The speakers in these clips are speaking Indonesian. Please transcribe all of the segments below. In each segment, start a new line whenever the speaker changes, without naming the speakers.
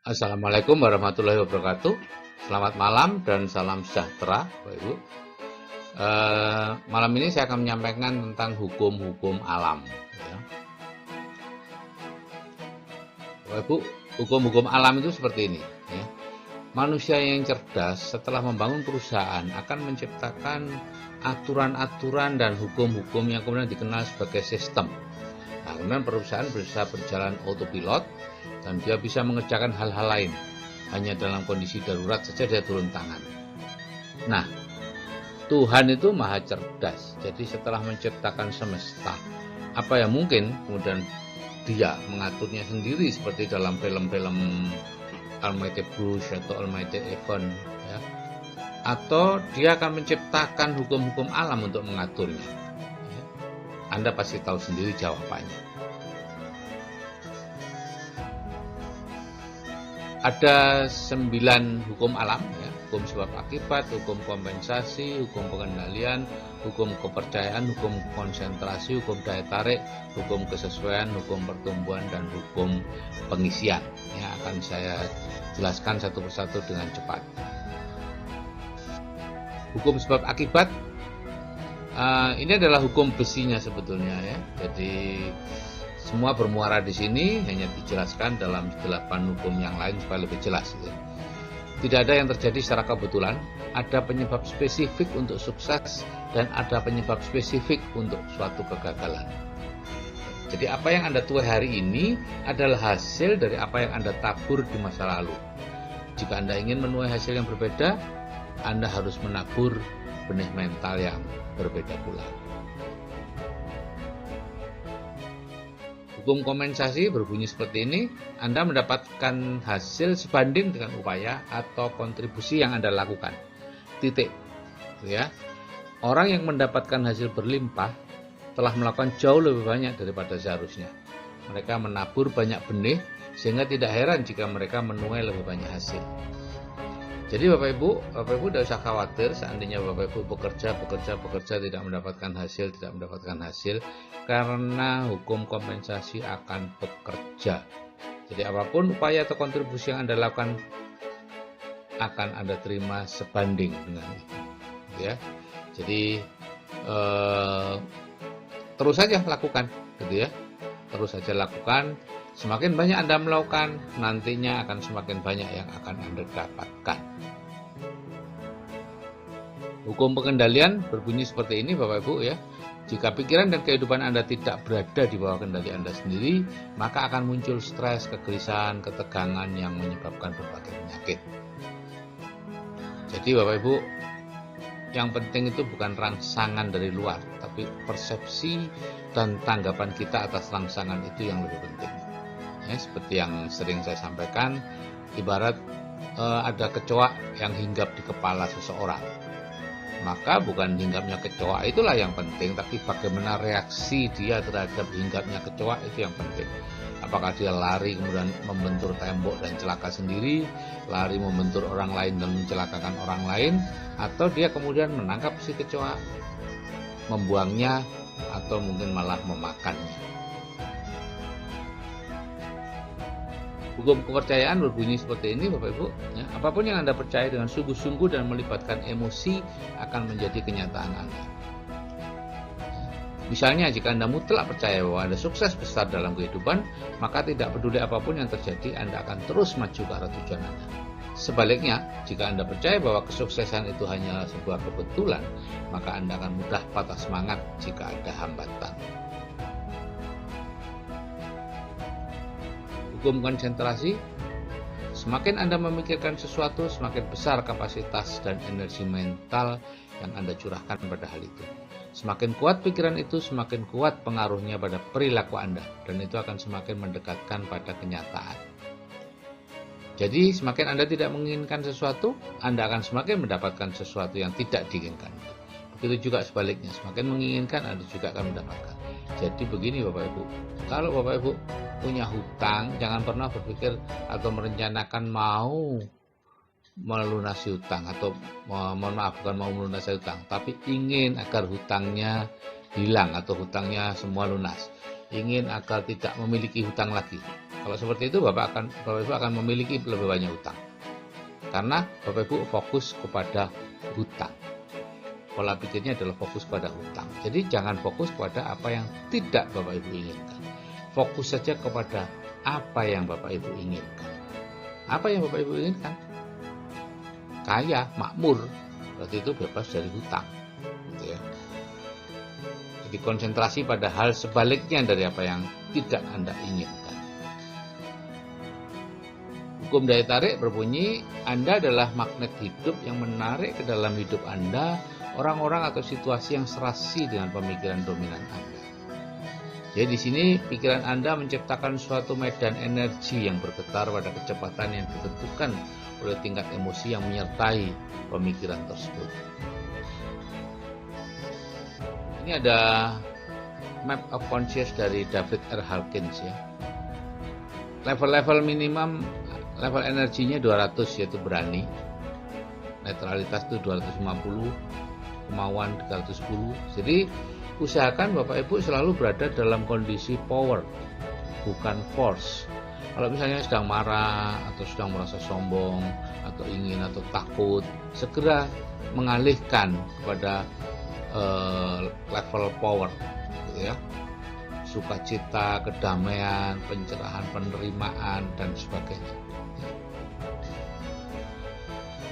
Assalamualaikum warahmatullahi wabarakatuh. Selamat malam dan salam sejahtera, Bapak Ibu. Malam ini saya akan menyampaikan tentang hukum-hukum alam. Ya. Bapak Ibu, hukum-hukum alam itu seperti ini. Ya. Manusia yang cerdas setelah membangun perusahaan akan menciptakan aturan-aturan dan hukum-hukum yang kemudian dikenal sebagai sistem. Nah, kemudian perusahaan bisa berjalan autopilot dan dia bisa mengerjakan hal-hal lain. Hanya dalam kondisi darurat saja dia turun tangan. Nah, Tuhan itu maha cerdas. Jadi setelah menciptakan semesta, apa yang mungkin kemudian dia mengaturnya sendiri seperti dalam film-film Almighty Bruce atau Almighty Event, ya. Atau dia akan menciptakan hukum-hukum alam untuk mengaturnya. Ya. Anda pasti tahu sendiri jawabannya. Ada 9 hukum alam, ya. Hukum sebab akibat, hukum kompensasi, hukum pengendalian, hukum kepercayaan, hukum konsentrasi, hukum daya tarik, hukum kesesuaian, hukum pertumbuhan, dan hukum pengisian. Ya, akan saya jelaskan satu persatu dengan cepat. Hukum sebab akibat, ini adalah hukum besinya sebetulnya, ya. Jadi semua bermuara di sini, hanya dijelaskan dalam 8 hukum yang lain supaya lebih jelas. Gitu. Tidak ada yang terjadi secara kebetulan, ada penyebab spesifik untuk sukses dan ada penyebab spesifik untuk suatu kegagalan. Jadi apa yang Anda tuai hari ini adalah hasil dari apa yang Anda tabur di masa lalu. Jika Anda ingin menuai hasil yang berbeda, Anda harus menabur benih mental yang berbeda pula. Hukum kompensasi berbunyi seperti ini, Anda mendapatkan hasil sebanding dengan upaya atau kontribusi yang Anda lakukan. Titik. Ya. Orang yang mendapatkan hasil berlimpah telah melakukan jauh lebih banyak daripada seharusnya. Mereka menabur banyak benih sehingga tidak heran jika mereka menuai lebih banyak hasil. Jadi Bapak Ibu tidak usah khawatir seandainya Bapak Ibu bekerja tidak mendapatkan hasil karena hukum kompensasi akan bekerja. Jadi apapun upaya atau kontribusi yang Anda lakukan akan Anda terima sebanding dengan itu. Ya. Jadi terus saja lakukan, gitu ya. Terus saja lakukan. Semakin banyak Anda melakukan, nantinya akan semakin banyak yang akan Anda dapatkan. Hukum pengendalian berbunyi seperti ini Bapak Ibu, ya. Jika pikiran dan kehidupan Anda tidak berada di bawah kendali Anda sendiri, maka akan muncul stres, kegelisahan, ketegangan yang menyebabkan berbagai penyakit. Jadi Bapak Ibu, yang penting itu bukan rangsangan dari luar, tapi persepsi dan tanggapan kita atas rangsangan itu yang lebih penting. Ya, seperti yang sering saya sampaikan, ibarat ada kecoa yang hinggap di kepala seseorang. Maka bukan hinggapnya kecoa itulah yang penting, tapi bagaimana reaksi dia terhadap hinggapnya kecoa itu yang penting. Apakah dia lari kemudian membentur tembok dan celaka sendiri, lari membentur orang lain dan mencelakakan orang lain, atau dia kemudian menangkap si kecoa, membuangnya, atau mungkin malah memakannya. Hukum kepercayaan berbunyi seperti ini Bapak Ibu, ya. Apapun yang Anda percaya dengan sungguh-sungguh dan melibatkan emosi akan menjadi kenyataan Anda. Misalnya jika Anda mutlak percaya bahwa Anda sukses besar dalam kehidupan, maka tidak peduli apapun yang terjadi, Anda akan terus maju ke arah tujuan Anda. Sebaliknya, jika Anda percaya bahwa kesuksesan itu hanyalah sebuah kebetulan, maka Anda akan mudah patah semangat jika ada hambatan. Hukum konsentrasi, semakin Anda memikirkan sesuatu, semakin besar kapasitas dan energi mental yang Anda curahkan pada hal itu. Semakin kuat pikiran itu, semakin kuat pengaruhnya pada perilaku Anda, dan itu akan semakin mendekatkan pada kenyataan. Jadi, semakin Anda tidak menginginkan sesuatu, Anda akan semakin mendapatkan sesuatu yang tidak diinginkan. Begitu juga sebaliknya, semakin menginginkan Anda juga akan mendapatkan. Jadi begini Bapak Ibu, kalau Bapak Ibu punya hutang, jangan pernah berpikir atau merencanakan mau melunasi hutang atau mohon maaf bukan mau melunasi hutang, tapi ingin agar hutangnya hilang atau hutangnya semua lunas. Ingin agar tidak memiliki hutang lagi. Kalau seperti itu Bapak Ibu akan memiliki lebih banyak hutang. Karena Bapak Ibu fokus kepada hutang. Pola pikirnya adalah fokus pada hutang. Jadi jangan fokus pada apa yang tidak Bapak Ibu inginkan. Fokus saja kepada apa yang Bapak Ibu inginkan. Apa yang Bapak Ibu inginkan? Kaya, makmur, berarti itu bebas dari hutang. Gitu ya. Jadi konsentrasi pada hal sebaliknya dari apa yang tidak Anda inginkan. Hukum daya tarik berbunyi, Anda adalah magnet hidup yang menarik ke dalam hidup Anda orang-orang atau situasi yang serasi dengan pemikiran dominan Anda. Jadi di sini pikiran Anda menciptakan suatu medan energi yang bergetar pada kecepatan yang ditentukan oleh tingkat emosi yang menyertai pemikiran tersebut. Ini ada Map of Conscious dari David R. Hawkins ya. Level-level minimum, level energinya 200 yaitu berani. Netralitas itu 250, kemauan 310. Jadi usahakan Bapak Ibu selalu berada dalam kondisi power, bukan force. Kalau misalnya sedang marah atau sedang merasa sombong atau ingin atau takut, segera mengalihkan kepada level power, gitu ya. Sukacita, kedamaian, pencerahan, penerimaan dan sebagainya.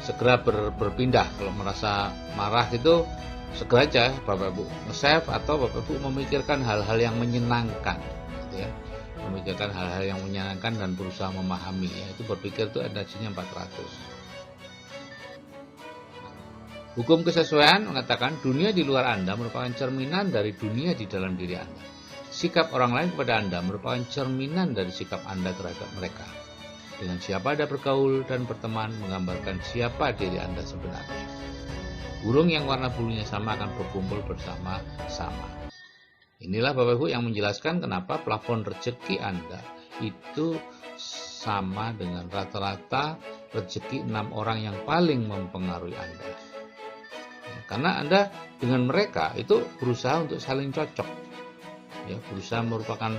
Segera berpindah kalau merasa marah itu, segera aja Bapak Ibu nge-save atau Bapak Ibu memikirkan hal-hal yang menyenangkan, gitu ya. Memikirkan hal-hal yang menyenangkan dan berusaha memahami ya. Itu berpikir itu energinya 400. Hukum kesesuaian mengatakan dunia di luar Anda merupakan cerminan dari dunia di dalam diri Anda. Sikap orang lain kepada Anda merupakan cerminan dari sikap Anda terhadap mereka. Dengan siapa Anda bergaul dan berteman menggambarkan siapa diri Anda sebenarnya. Burung yang warna bulunya sama akan berkumpul bersama-sama. Inilah Bapak Ibu yang menjelaskan kenapa plafon rezeki Anda itu sama dengan rata-rata rezeki 6 orang yang paling mempengaruhi Anda. Karena Anda dengan mereka itu berusaha untuk saling cocok, ya, berusaha merupakan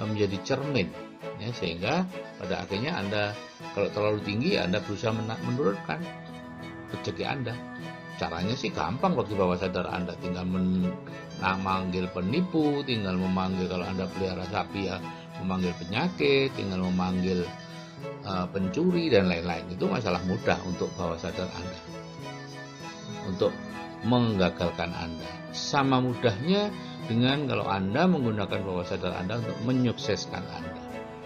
menjadi cermin, ya, sehingga pada akhirnya Anda kalau terlalu tinggi Anda berusaha menurunkan rezeki Anda. Caranya sih gampang bagi bawah sadar Anda, tinggal memanggil penipu, tinggal memanggil kalau Anda pelihara sapi ya memanggil penyakit, tinggal memanggil pencuri dan lain-lain. Itu masalah mudah untuk bawah sadar Anda untuk menggagalkan Anda. Sama mudahnya dengan kalau Anda menggunakan bawah sadar Anda untuk menyukseskan Anda,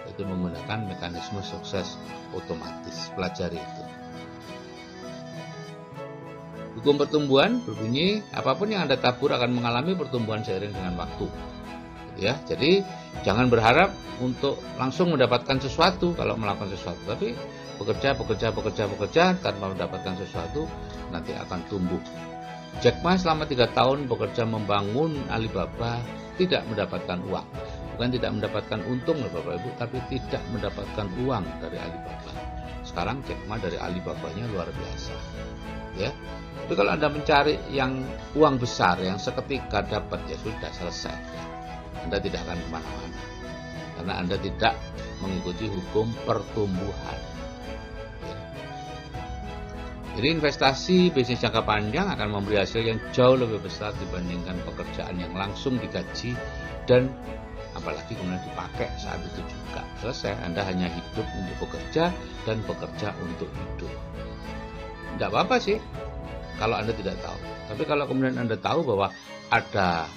yaitu menggunakan mekanisme sukses otomatis. Pelajari itu. Hukum pertumbuhan berbunyi, apapun yang Anda tabur akan mengalami pertumbuhan seiring dengan waktu. Ya, jadi jangan berharap untuk langsung mendapatkan sesuatu kalau melakukan sesuatu, tapi bekerja tanpa mendapatkan sesuatu nanti akan tumbuh. Jack Ma selama 3 tahun bekerja membangun Alibaba tidak mendapatkan uang. Bukan tidak mendapatkan untung loh Bapak Ibu, tapi tidak mendapatkan uang dari Alibaba. Sekarang Jack Ma dari Alibabanya luar biasa. Ya. Tapi kalau Anda mencari yang uang besar yang seketika dapat, ya sudah selesai. Anda tidak akan kemana-mana. Karena Anda tidak mengikuti hukum pertumbuhan. Jadi investasi bisnis jangka panjang akan memberi hasil yang jauh lebih besar dibandingkan pekerjaan yang langsung digaji dan apalagi kemudian dipakai saat itu juga. Selesai, Anda hanya hidup untuk bekerja dan bekerja untuk hidup. Tidak apa-apa sih kalau Anda tidak tahu. Tapi kalau kemudian Anda tahu bahwa ada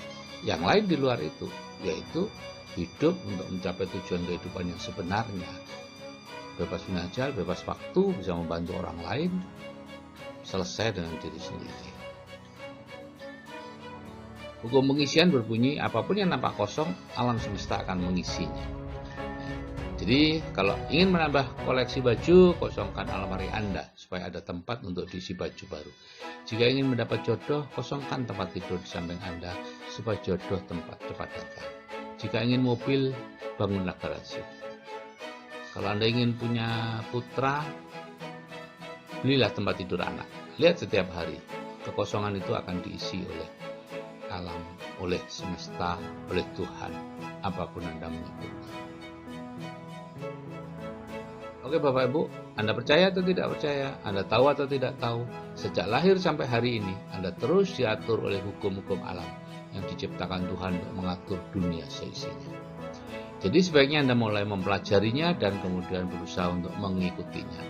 yang lain di luar itu, yaitu hidup untuk mencapai tujuan kehidupan yang sebenarnya. Bebas finansial, bebas waktu, bisa membantu orang lain, selesai dengan diri sendiri. Hukum pengisian berbunyi, apapun yang nampak kosong, alam semesta akan mengisinya. Jadi kalau ingin menambah koleksi baju, kosongkan almari Anda supaya ada tempat untuk diisi baju baru. Jika ingin mendapat jodoh, kosongkan tempat tidur di samping Anda supaya jodoh tempat cepat datang. Jika ingin mobil, bangunlah garasi. Kalau Anda ingin punya putra, belilah tempat tidur anak. Lihat setiap hari, kekosongan itu akan diisi oleh alam, oleh semesta, oleh Tuhan, apapun Anda menyebutnya. Oke Bapak Ibu, Anda percaya atau tidak percaya, Anda tahu atau tidak tahu, sejak lahir sampai hari ini, Anda terus diatur oleh hukum-hukum alam yang diciptakan Tuhan untuk mengatur dunia seisinya. Jadi sebaiknya Anda mulai mempelajarinya dan kemudian berusaha untuk mengikutinya.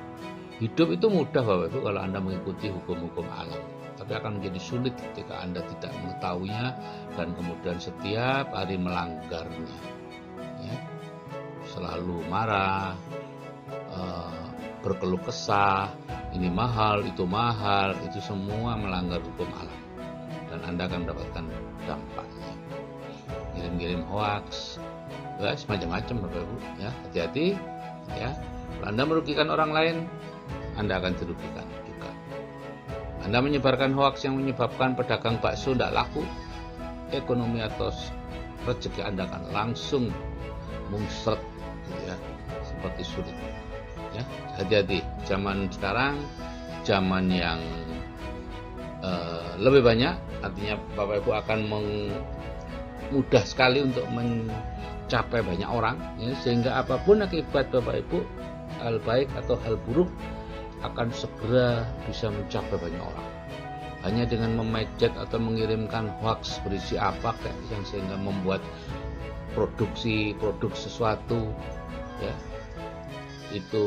Hidup itu mudah Bapak Ibu kalau Anda mengikuti hukum-hukum alam, tapi akan menjadi sulit ketika Anda tidak mengetahuinya dan kemudian setiap hari melanggarnya. Ya. Selalu marah, berkeluh kesah, ini mahal, itu semua melanggar hukum alam, dan Anda akan mendapatkan dampaknya. Kirim-kirim hoax, semacam-macam Bapak Ibu, ya hati-hati, ya. Kalau Anda merugikan orang lain, Anda akan dirugikan juga. Anda menyebarkan hoax yang menyebabkan pedagang bakso tidak laku, ekonomi atau rezeki Anda akan langsung mungsret, ya, seperti sulit. Ya, hati-hati. Zaman sekarang zaman yang lebih banyak, artinya Bapak Ibu akan mudah sekali untuk mencapai banyak orang, ya, sehingga apapun akibat Bapak Ibu, hal baik atau hal buruk akan segera bisa mencapai banyak orang. Hanya dengan memejet atau mengirimkan hoax berisi apa yang sehingga membuat produk sesuatu, ya, itu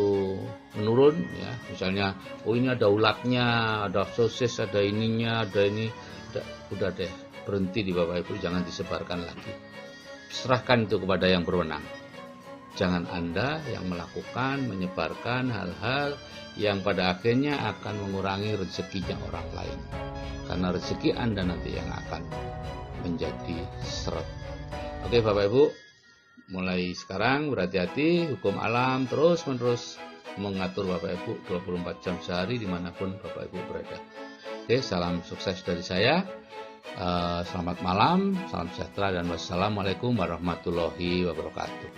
menurun, ya, misalnya ini ada ulatnya, ada sosis, ada ininya, ada ini, udah deh, berhenti di Bapak Ibu, jangan disebarkan lagi, serahkan itu kepada yang berwenang. Jangan Anda yang melakukan, menyebarkan hal-hal yang pada akhirnya akan mengurangi rezekinya orang lain, karena rezeki Anda nanti yang akan menjadi seret. Oke Bapak Ibu, mulai sekarang berhati-hati, hukum alam terus-menerus mengatur Bapak Ibu 24 jam sehari dimanapun Bapak Ibu berada. Oke, salam sukses dari saya. Selamat malam, salam sejahtera, dan wassalamualaikum warahmatullahi wabarakatuh.